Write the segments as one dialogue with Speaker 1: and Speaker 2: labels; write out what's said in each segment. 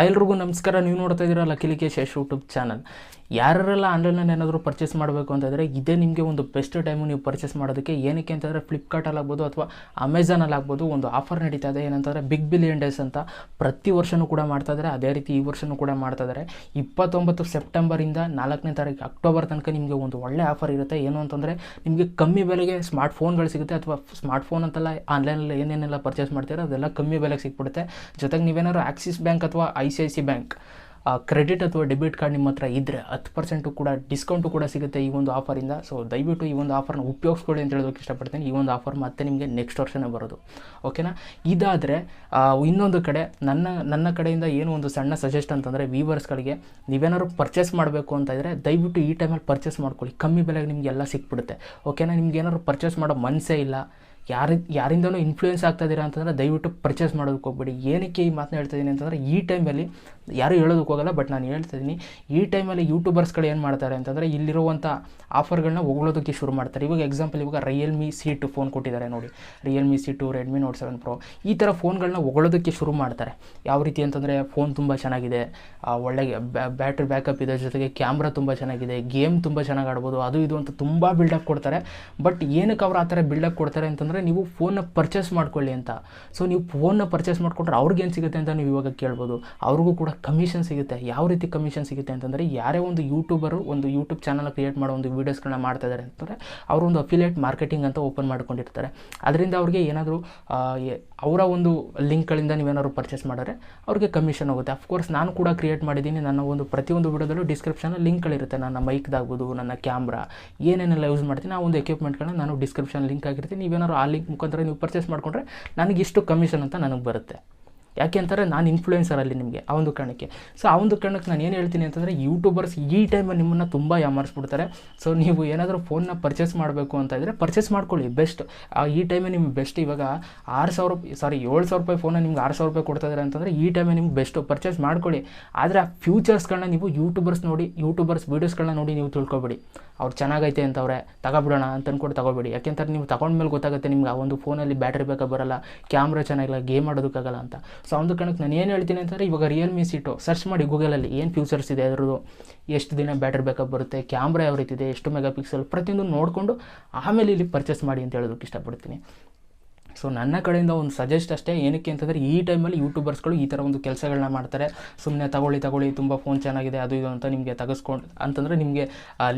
Speaker 1: ಎಲ್ರಿಗೂ ನಮಸ್ಕಾರ. ನೀವು ನೋಡ್ತಾ ಇದ್ದೀರಾ ಲಕ್ಕೇಶ್ ಯಶ್ ಯೂಟ್ಯೂಬ್ ಚಾನಲ್. ಯಾರೆಲ್ಲ ಆನ್ಲೈನಲ್ಲಿ ಏನಾದರೂ ಪರ್ಚೇಸ್ ಮಾಡಬೇಕು ಅಂತಂದರೆ ಇದೇ ನಿಮಗೆ ಒಂದು ಬೆಸ್ಟ್ ಟೈಮು ನೀವು ಪರ್ಚೇಸ್ ಮಾಡೋದಕ್ಕೆ. ಏನಕ್ಕೆ ಅಂತಂದರೆ ಫ್ಲಿಪ್ಕಾರ್ಟಲ್ಲಿ ಆಗ್ಬೋದು ಅಥವಾ ಅಮೆಝಾನಲ್ಲಿ ಆಗ್ಬೋದು ಒಂದು ಆಫರ್ ನಡೀತಾ ಇದೆ. ಏನಂತಂದರೆ ಬಿಗ್ ಬಿಲಿಯನ್ ಡೇಸ್ ಅಂತ ಪ್ರತಿ ವರ್ಷವೂ ಕೂಡ ಮಾಡ್ತಾಯಿದ್ದಾರೆ. ಅದೇ ರೀತಿ ಈ ವರ್ಷವೂ ಕೂಡ ಮಾಡ್ತಾಯಿದ್ದಾರೆ. 29 ಸೆಪ್ಟೆಂಬರಿಂದ 4ನೇ ತಾರೀಕು ಅಕ್ಟೋಬರ್ ತನಕ ನಿಮಗೆ ಒಂದು ಒಳ್ಳೆ ಆಫರ್ ಇರುತ್ತೆ. ಏನು ಅಂತಂದರೆ ನಿಮಗೆ ಕಮ್ಮಿ ಬೆಲೆಗೆ ಸ್ಮಾರ್ಟ್ ಫೋನ್ಗಳು ಸಿಗುತ್ತೆ. ಅಥವಾ ಸ್ಮಾರ್ಟ್ ಫೋನ್ ಅಂತೆಲ್ಲ ಆನ್ಲೈನಲ್ಲಿ ಏನೇನೆಲ್ಲ ಪರ್ಚೇಸ್ ಮಾಡ್ತೀರೋ ಅದೆಲ್ಲ ಕಮ್ಮಿ ಬೆಲೆಗೆ ಸಿಕ್ಬಿಡುತ್ತೆ. ಜೊತೆಗೆ ನೀವೇನಾದ್ರು ಆಕ್ಸಿಸ್ ಬ್ಯಾಂಕ್ ಅಥವಾ ICICI ಬ್ಯಾಂಕ್ ಕ್ರೆಡಿಟ್ ಅಥವಾ ಡೆಬಿಟ್ ಕಾರ್ಡ್ ನಿಮ್ಮ ಹತ್ರ ಇದ್ದರೆ 10% ಕೂಡ ಡಿಸ್ಕೌಂಟು ಕೂಡ ಸಿಗುತ್ತೆ ಈ ಒಂದು ಆಫರಿಂದ. ಸೊ ದಯವಿಟ್ಟು ಈ ಒಂದು ಆಫರ್ನ ಉಪಯೋಗಿಸ್ಕೊಳ್ಳಿ ಅಂತ ಹೇಳೋದಕ್ಕೆ ಇಷ್ಟಪಡ್ತೀನಿ. ಈ ಒಂದು ಆಫರ್ ಮತ್ತೆ ನಿಮಗೆ ನೆಕ್ಸ್ಟ್ ವರ್ಷನೇ ಬರೋದು, ಓಕೆನಾ. ಇದಾದರೆ ಇನ್ನೊಂದು ಕಡೆ ನನ್ನ ಕಡೆಯಿಂದ ಏನು ಒಂದು ಸಣ್ಣ ಸಜೆಸ್ಟ್ ಅಂತಂದರೆ, ವ್ಯೂವರ್ಸ್ಗಳಿಗೆ ನೀವೇನಾದ್ರು ಪರ್ಚೇಸ್ ಮಾಡಬೇಕು ಅಂತ ಇದ್ದರೆ ದಯವಿಟ್ಟು ಈ ಟೈಮಲ್ಲಿ ಪರ್ಚೇಸ್ ಮಾಡ್ಕೊಳ್ಳಿ. ಕಮ್ಮಿ ಬೆಲೆಗೆ ನಿಮಗೆ ಎಲ್ಲ ಸಿಕ್ಬಿಡುತ್ತೆ, ಓಕೆನಾ. ನಿಮ್ಗೆ ಏನಾದ್ರು ಪರ್ಚೇಸ್ ಮಾಡೋ ಮನಸ್ಸೇ ಇಲ್ಲ, ಯಾರಿಂದನೂ ಇನ್ಫ್ಲೂಯೆನ್ಸ್ ಆಗ್ತಾಯಿದ್ದೀರಾ ಅಂತಂದರೆ ದಯವಿಟ್ಟು ಪರ್ಚೇಸ್ ಮಾಡೋದಕ್ಕೆ ಹೋಗ್ಬೇಡಿ. ಏನಕ್ಕೆ ಈ ಮಾತನ್ನ ಹೇಳ್ತಾಯಿದ್ದೀನಿ ಅಂತಂದರೆ, ಈ ಟೈಮಲ್ಲಿ ಯಾರೂ ಹೇಳೋದಕ್ಕೆ ಹೋಗಲ್ಲ, ಬಟ್ ನಾನು ಹೇಳ್ತಾಯಿದ್ದೀನಿ. ಈ ಟೈಮಲ್ಲಿ ಯೂಟ್ಯೂಬರ್ಸ್ಗಳು ಏನು ಮಾಡ್ತಾರೆ ಅಂತಂದರೆ ಇಲ್ಲಿರುವಂಥ ಆಫರ್ಗಳನ್ನ ಹೊಗಳೋದಕ್ಕೆ ಶುರು ಮಾಡ್ತಾರೆ. ಇವಾಗ ಎಕ್ಸಾಂಪಲ್, ಇವಾಗ Realme C2 ಫೋನ್ ಕೊಟ್ಟಿದ್ದಾರೆ ನೋಡಿ, Realme C2, Redmi Note 7 Pro ಈ ಥರ ಫೋನ್ಗಳನ್ನ ಹೊಗಳೋದಕ್ಕೆ ಶುರು ಮಾಡ್ತಾರೆ. ಯಾವ ರೀತಿ ಅಂತಂದರೆ ಫೋನ್ ತುಂಬ ಚೆನ್ನಾಗಿದೆ, ಒಳ್ಳೆ ಬ್ಯಾಟ್ರಿ ಬ್ಯಾಕಪ್ ಇದೆ, ಜೊತೆಗೆ ಕ್ಯಾಮ್ರಾ ತುಂಬ ಚೆನ್ನಾಗಿದೆ, ಗೇಮ್ ತುಂಬ ಚೆನ್ನಾಗಿ ಆಡ್ಬೋದು, ಅದು ಇದು ಅಂತ ತುಂಬ ಬಿಲ್ಡಪ್ ಕೊಡ್ತಾರೆ. ಬಟ್ ಏನಕ್ಕೆ ಅವ್ರು ಆ ಥರ ಬಿಲ್ಡಪ್ ಕೊಡ್ತಾರೆ ಅಂತಂದರೆ, ನೀವು ಫೋನ್ನ ಪರ್ಚೇಸ್ ಮಾಡ್ಕೊಳ್ಳಿ ಅಂತ. ಸೊ ನೀವು ಫೋನ್ನ ಪರ್ಚೇಸ್ ಮಾಡಿಕೊಂಡ್ರೆ ಅವ್ರಿಗೇನು ಸಿಗುತ್ತೆ ಅಂತ ನೀವು ಇವಾಗ ಕೇಳ್ಬೋದು. ಅವ್ರಿಗೂ ಕೂಡ ಕಮಿಷನ್ ಸಿಗುತ್ತೆ. ಯಾವ ರೀತಿ ಕಮಿಷನ್ ಸಿಗುತ್ತೆ ಅಂತಂದರೆ, ಯಾರೇ ಒಂದು ಯೂಟ್ಯೂಬರು ಒಂದು ಯೂಟ್ಯೂಬ್ ಚಾನಲ್ ಕ್ರಿಯೇಟ್ ಮಾಡೋ ಒಂದು ವೀಡಿಯೋಸ್ಗಳನ್ನ ಮಾಡ್ತಾ ಇದ್ದಾರೆ ಅಂತಂದರೆ ಅವರು ಒಂದು ಅಫಿಲಿಯೇಟ್ ಮಾರ್ಕೆಟಿಂಗ್ ಅಂತ ಓಪನ್ ಮಾಡ್ಕೊಂಡಿರ್ತಾರೆ. ಅದರಿಂದ ಅವ್ರಿಗೆ ಏನಾದರೂ ಅವರ ಒಂದು ಲಿಂಕ್ಗಳಿಂದ ನೀವೇನಾದ್ರು ಪರ್ಚೇಸ್ ಮಾಡಿದ್ರೆ ಅವ್ರಿಗೆ ಕಮಿಷನ್ ಹೋಗುತ್ತೆ. ಅಫ್ಕೋರ್ಸ್ ನಾನು ಕೂಡ ಕ್ರಿಯೇಟ್ ಮಾಡಿದ್ದೀನಿ. ನನ್ನ ಒಂದು ಪ್ರತಿಯೊಂದು ವೀಡಿಯೋದಲ್ಲೂ ಡಿಸ್ಕ್ರಿಪ್ಷನಲ್ಲಿ ಲಿಂಕ್ಗಳಿರುತ್ತೆ. ನನ್ನ ಮೈಕ್ದಾಗ್ಬೋದು, ನನ್ನ ಕ್ಯಾಮ್ರಾ ಏನೇನೆಲ್ಲ ಯೂಸ್ ಮಾಡ್ತೀನಿ ಆ ಒಂದು ಎಕ್ವಿಪ್ಮೆಂಟ್ಗಳನ್ನ ನಾನು ಡಿಸ್ಕ್ರಿಪ್ಷನ್ ಲಿಂಕ್ ಆಗಿರ್ತೀನಿ. ನೀವೇನಾದ್ರು ಆ ಲಿಂಕ್ ಮುಖಾಂತರ ನೀವು ಪರ್ಚೇಸ್ ಮಾಡಿಕೊಂಡ್ರೆ ನನಗೆ ಇಷ್ಟು ಕಮಿಷನ್ ಅಂತ ನನಗೆ ಬರುತ್ತೆ. ಯಾಕೆ ಅಂತಾರೆ, ನಾನು ಇನ್ಫ್ಲೂಯೆನ್ಸರಲ್ಲಿ ನಿಮಗೆ ಆ ಒಂದು ಕಾರಣಕ್ಕೆ. ಸೊ ಆ ಒಂದು ಕಾರಣಕ್ಕೆ ನಾನು ಏನು ಹೇಳ್ತೀನಿ ಅಂತಂದರೆ, ಯೂಟ್ಯೂಬರ್ಸ್ ಈ ಟೈಮಲ್ಲಿ ನಿಮ್ಮನ್ನು ತುಂಬ ಯಾಮಾರಿಸ್ಬಿಡ್ತಾರೆ. ಸೊ ನೀವು ಏನಾದರೂ ಫೋನ್ನ ಪರ್ಚೇಸ್ ಮಾಡಬೇಕು ಅಂತ ಇದ್ದರೆ ಪರ್ಚೇಸ್ ಮಾಡ್ಕೊಳ್ಳಿ, ಬೆಸ್ಟ್. ಈ ಟೈಮೇ ನಿಮ್ಗೆ ಬೆಸ್ಟ್. ಇವಾಗ 7,000 ರೂಪಾಯಿ ಫೋನ ನಿಮ್ಗೆ 6,000 ರೂಪಾಯಿ ಕೊಡ್ತಾ ಇದ್ದಾರೆ ಅಂತಂದರೆ ಈ ಟೈಮೇ ನಿಮ್ಗೆ ಬೆಸ್ಟು, ಪರ್ಚೇಸ್ ಮಾಡ್ಕೊಳ್ಳಿ. ಆದರೆ ಆ ಫ್ಯೂಚರ್ಸ್ಗಳನ್ನ ನೀವು ಯೂಟ್ಯೂಬರ್ಸ್ ವೀಡಿಯೋಸ್ಗಳನ್ನ ನೋಡಿ ನೀವು ತಿಳ್ಕೊಬೇಡಿ. ಅವ್ರು ಚೆನ್ನಾಗೈತೆ ಅಂತವ್ರೆ ತಗೊಬಿಡೋಣ ಅಂತ ಅಂದ್ಕೊಂಡು ತಗೋಬೇಡಿ. ಯಾಕೆಂತಾರೆ ನೀವು ತಗೊಂಡ್ಮೇಲೆ ಗೊತ್ತಾಗುತ್ತೆ ನಿಮ್ಗೆ ಆ ಒಂದು ಫೋನಲ್ಲಿ ಬ್ಯಾಟ್ರಿ ಬ್ಯಾಕಪ್ ಬರೋಲ್ಲ, ಕ್ಯಾಮ್ರಾ ಚೆನ್ನಾಗಿಲ್ಲ, ಗೇಮ್ ಆಡೋದಕ್ಕಾಗಲ್ಲ ಅಂತ. ಸೊ ಆ ಒಂದು ಕಾರಣಕ್ಕೆ ನಾನು ಏನು ಹೇಳ್ತೀನಿ ಅಂತಂದರೆ, ಇವಾಗ Realme C2 ಸರ್ಚ್ ಮಾಡಿ ಗೂಗಲಲ್ಲಿ ಏನು ಫ್ಯೂಚರ್ಸ್ ಇದೆ, ಅದರದ್ದು ಎಷ್ಟು ದಿನ ಬ್ಯಾಟ್ರಿ ಬ್ಯಾಕಪ್ ಬರುತ್ತೆ, ಕ್ಯಾಮ್ರಾ ಯಾವ ರೀತಿ ಇದೆ, ಎಷ್ಟು ಮೆಗಾ ಪಿಕ್ಸೆಲ್, ಪ್ರತಿಯೊಂದು ನೋಡಿಕೊಂಡು ಆಮೇಲೆ ಇಲ್ಲಿ ಪರ್ಚೇಸ್ ಮಾಡಿ ಅಂತ ಹೇಳೋದಕ್ಕೆ ಇಷ್ಟಪಡ್ತೀನಿ. ಸೊ ನನ್ನ ಕಡೆಯಿಂದ ಒಂದು ಸಜೆಸ್ಟ್ ಅಷ್ಟೇ. ಏನಕ್ಕೆ ಅಂತಂದರೆ, ಈ ಟೈಮಲ್ಲಿ ಯೂಟ್ಯೂಬರ್ಸ್ಗಳು ಈ ಥರ ಒಂದು ಕೆಲಸಗಳನ್ನ ಮಾಡ್ತಾರೆ. ಸುಮ್ಮನೆ ತಗೊಳ್ಳಿ ತುಂಬ ಫೋನ್ ಚೆನ್ನಾಗಿದೆ ಅದು ಇದು ಅಂತ ನಿಮಗೆ ತೆಗೆಸ್ಕೊಂಡು ಅಂತಂದರೆ ನಿಮಗೆ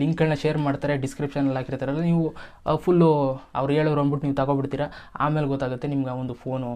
Speaker 1: ಲಿಂಕ್ಗಳನ್ನ ಶೇರ್ ಮಾಡ್ತಾರೆ, ಡಿಸ್ಕ್ರಿಪ್ಷನಲ್ಲಿ ಹಾಕಿರ್ತಾರಲ್ಲ, ನೀವು ಫುಲ್ಲು ಅವ್ರು ಹೇಳೋರು ಅಂದ್ಬಿಟ್ಟು ನೀವು ತಗೊಬಿಡ್ತೀರಾ. ಆಮೇಲೆ ಗೊತ್ತಾಗುತ್ತೆ ನಿಮ್ಗೆ ಆ ಒಂದು ಫೋನು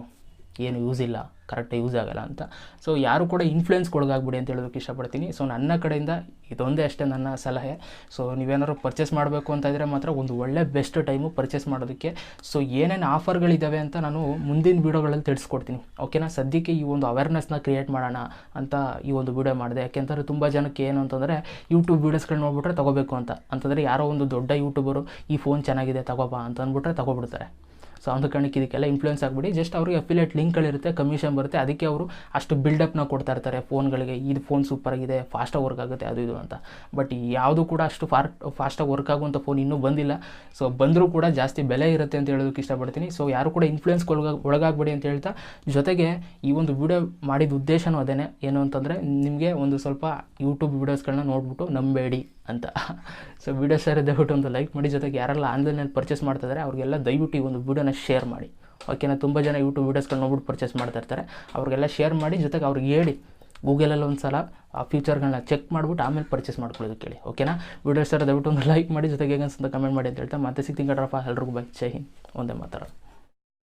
Speaker 1: ಏನು ಯೂಸ್ ಇಲ್ಲ, ಕರೆಕ್ಟಾಗಿ ಯೂಸ್ ಆಗೋಲ್ಲ ಅಂತ. ಸೊ ಯಾರು ಕೂಡ ಇನ್ಫ್ಲೂಯೆನ್ಸ್ಗೊಳಗಾಗ್ಬಿಡಿ ಅಂತ ಹೇಳೋದಕ್ಕೆ ಇಷ್ಟಪಡ್ತೀನಿ. ಸೊ ನನ್ನ ಕಡೆಯಿಂದ ಇದೊಂದೇ ಅಷ್ಟೇ ನನ್ನ ಸಲಹೆ. ಸೊ ನೀವೇನಾದ್ರು ಪರ್ಚೇಸ್ ಮಾಡಬೇಕು ಅಂತ ಇದ್ದರೆ ಮಾತ್ರ ಒಂದು ಒಳ್ಳೆ ಬೆಸ್ಟ್ ಟೈಮು ಪರ್ಚೇಸ್ ಮಾಡೋದಕ್ಕೆ. ಸೊ ಏನೇನು ಆಫರ್ಗಳಿದ್ದಾವೆ ಅಂತ ನಾನು ಮುಂದಿನ ವೀಡಿಯೋಗಳಲ್ಲಿ ತಿಳಿಸ್ಕೊಡ್ತೀನಿ, ಓಕೆನಾ. ಸದ್ಯಕ್ಕೆ ಈ ಒಂದು ಅವೇರ್ನೆಸ್ನ ಕ್ರಿಯೇಟ್ ಮಾಡೋಣ ಅಂತ ಈ ಒಂದು ವೀಡಿಯೋ ಮಾಡಿದೆ. ಯಾಕೆಂತಂದರೆ ತುಂಬ ಜನಕ್ಕೆ ಏನು ಅಂತಂದರೆ ಯೂಟ್ಯೂಬ್ ವೀಡಿಯೋಸ್ಗಳು ನೋಡ್ಬಿಟ್ರೆ ತೊಗೋಬೇಕು ಅಂತಂದರೆ ಯಾರೋ ಒಂದು ದೊಡ್ಡ ಯೂಟ್ಯೂಬರು ಈ ಫೋನ್ ಚೆನ್ನಾಗಿದೆ ತಗೋಬಾ ಅಂತ ಅಂದ್ಬಿಟ್ರೆ ತೊಗೊಬಿಡ್ತಾರೆ. ಸೊ ಒಂದು ಕಾರಣಕ್ಕೆ ಇದಕ್ಕೆಲ್ಲ ಇನ್ಫ್ಲೂಯೆನ್ಸ್ ಆಗಿಬಿಡಿ. ಜಸ್ಟ್ ಅವ್ರಿಗೆ ಅಫಿಲಿಯೇಟ್ ಲಿಂಕ್ಗಳಿರುತ್ತೆ, ಕಮಿಷನ್ ಬರುತ್ತೆ, ಅದಕ್ಕೆ ಅವರು ಅಷ್ಟು ಬಿಲ್ಡಪ್ನ ಕೊಡ್ತಾ ಇರ್ತಾರೆ ಫೋನ್ಗಳಿಗೆ. ಇದು ಫೋನ್ ಸೂಪರಾಗಿದೆ, ಫಾಸ್ಟಾಗಿ ವರ್ಕ್ ಆಗುತ್ತೆ ಅದು ಇದು ಅಂತ. ಬಟ್ ಯಾವುದು ಕೂಡ ಅಷ್ಟು ಫಾಸ್ಟಾಗಿ ವರ್ಕ್ ಆಗುವಂಥ ಫೋನ್ ಇನ್ನೂ ಬಂದಿಲ್ಲ. ಸೊ ಬಂದರೂ ಕೂಡ ಜಾಸ್ತಿ ಬೆಲೆ ಇರುತ್ತೆ ಅಂತ ಹೇಳೋದಕ್ಕೆ ಇಷ್ಟಪಡ್ತೀನಿ. ಸೊ ಯಾರು ಕೂಡ ಇನ್ಫ್ಲೂಯೆನ್ಸ್ಗೆ ಒಳಗಾಗಬೇಡಿ ಅಂತ ಹೇಳ್ತಾ, ಜೊತೆಗೆ ಈ ಒಂದು ವಿಡಿಯೋ ಮಾಡಿದ ಉದ್ದೇಶನೂ ಅದೇನೆ. ಏನು ಅಂತಂದರೆ, ನಿಮಗೆ ಒಂದು ಸ್ವಲ್ಪ ಯೂಟ್ಯೂಬ್ ವೀಡಿಯೋಸ್ಗಳನ್ನ ನೋಡಿಬಿಟ್ಟು ನಂಬೇಡಿ ಅಂತ. ಸೊ ವೀಡಿಯೋ ದಯವಿಟ್ಟು ಒಂದು ಲೈಕ್ ಮಾಡಿ. ಜೊತೆಗೆ ಯಾರೆಲ್ಲ ಆನ್ಲೈನಲ್ಲಿ ಪರ್ಚೇಸ್ ಮಾಡ್ತಾಯಿದ್ದಾರೆ ಅವ್ರಿಗೆಲ್ಲ ದಯವಿಟ್ಟು ಈ ಒಂದು ವೀಡಿಯೋನ ಶೇರ್ ಮಾಡಿ, ಓಕೆನಾ. ತುಂಬ ಜನ ಯೂಟ್ಯೂಬ್ ವೀಡಿಯೋಸ್ಗಳನ್ನ ನೋಡ್ಬಿಟ್ಟು ಪರ್ಚೇಸ್ ಮಾಡ್ತಾ ಇರ್ತಾರೆ, ಅವ್ರಿಗೆಲ್ಲ ಶೇರ್ ಮಾಡಿ. ಜೊತೆಗೆ ಅವ್ರಿಗೆ ಹೇಳಿ ಗೂಗಲಲ್ಲಿ ಒಂದು ಸಲ ಆ ಫ್ಯೂಚರ್ಗಳನ್ನ ಚೆಕ್ ಮಾಡಿಬಿಟ್ಟು ಆಮೇಲೆ ಪರ್ಚೇಸ್ ಮಾಡ್ಕೊಳ್ಳೋದಕ್ಕೆ ಹೇಳಿ, ಓಕೆನಾ. ವೀಡಿಯೋಸ್ ದಯವಿಟ್ಟು ಒಂದು ಲೈಕ್ ಮಾಡಿ. ಜೊತೆಗೆ ಹೇಗೆ ಅನ್ಸುತ್ತೆ ಕಮೆಂಟ್ ಮಾಡಿ ಅಂತ ಹೇಳ್ತಾ ಮತ್ತೆ ಸಿಗ್ತೀನಿ. ಕಡ್ರಪ್ಪ ಎಲ್ರಿಗೂ ಬೈ. ಜೈ ಹಿಂದ್. ಒಂದೇ ಮಾತಾಡೋದು.